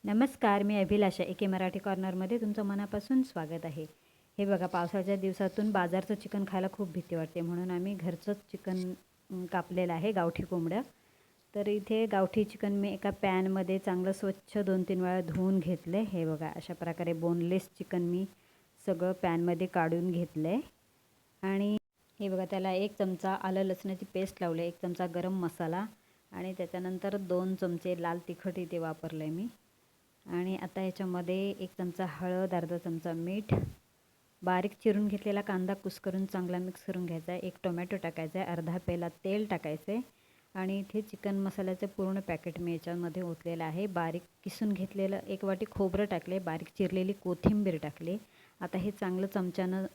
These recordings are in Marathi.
नमस्कार, मी अभिलाषा एके मराठी कॉर्नरमध्ये तुमचं मनापासून स्वागत आहे. हे बघा, पावसाच्या दिवसातून बाजारचं चिकन खायला खूप भीती वाटते, म्हणून आम्ही घरचंच चिकन कापलेलं आहे, गावठी कोंबड्या. तर इथे गावठी चिकन मी एका पॅनमध्ये चांगलं स्वच्छ 2-3 वेळा धुवून घेतले. हे बघा, अशा प्रकारे बोनलेस चिकन मी सगळं पॅनमध्ये काढून घेतलं आहे. आणि हे बघा, त्याला 1 चमचा आलं लसणाची पेस्ट लावले, 1 चमचा गरम मसाला आणि त्याच्यानंतर 2 चमचे लाल तिखट इथे वापरलं आहे मी. आणि आता याच्यामध्ये 1 चमचा हळद, अर्धा चमचा मीठ, बारीक चिरून घेतलेला कांदा कुस्करून चांगला मिक्स करून घ्यायचा आहे, 1 टोमॅटो टाकायचा आहे, अर्धा पेला तेल टाकायचं आहे. आणि इथे चिकन मसाल्याचं पूर्ण पॅकेट मी याच्यामध्ये ओतलेलं आहे. बारीक किसून घेतलेलं 1 वाटी खोबरं टाकले, बारीक चिरलेली कोथिंबीर टाकली. आता हे चांगलं चमच्यानं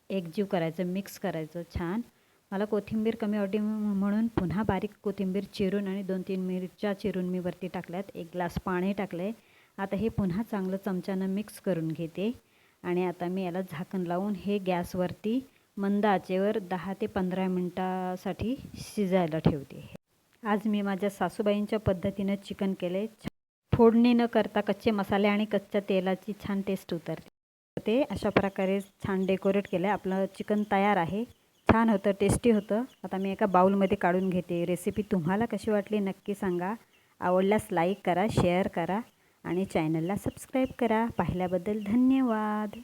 एकजीव करायचं, मिक्स करायचं छान. मला कोथिंबीर कमी वाटली म्हणून पुन्हा बारीक कोथिंबीर चिरून आणि 2-3 मिरच्या चिरून मी वरती टाकल्यात. 1 ग्लास पाणी टाकले. आता हे पुन्हा चांगलं चमच्यानं मिक्स करून घेते. आणि आता मी याला झाकण लावून हे गॅसवरती मंद आचेवर 10 ते 15 मिनटासाठी शिजायला ठेवते. आज मी माझ्या सासूबाईंच्या पद्धतीनं चिकन केले. फोडणी न करता कच्चे मसाले आणि कच्च्या तेलाची छान टेस्ट उतरते. ते अशा प्रकारे छान डेकोरेट केलं. आपलं चिकन तयार आहे. छान होतं, टेस्टी होतं. आता मी एका बाउलमध्ये काढून घेते. रेसिपी तुम्हाला कशी वाटली नक्की सांगा. आवडल्यास लाईक करा, शेअर करा आणि चॅनलला सबस्क्राईब करा. पाहिल्याबद्दल धन्यवाद.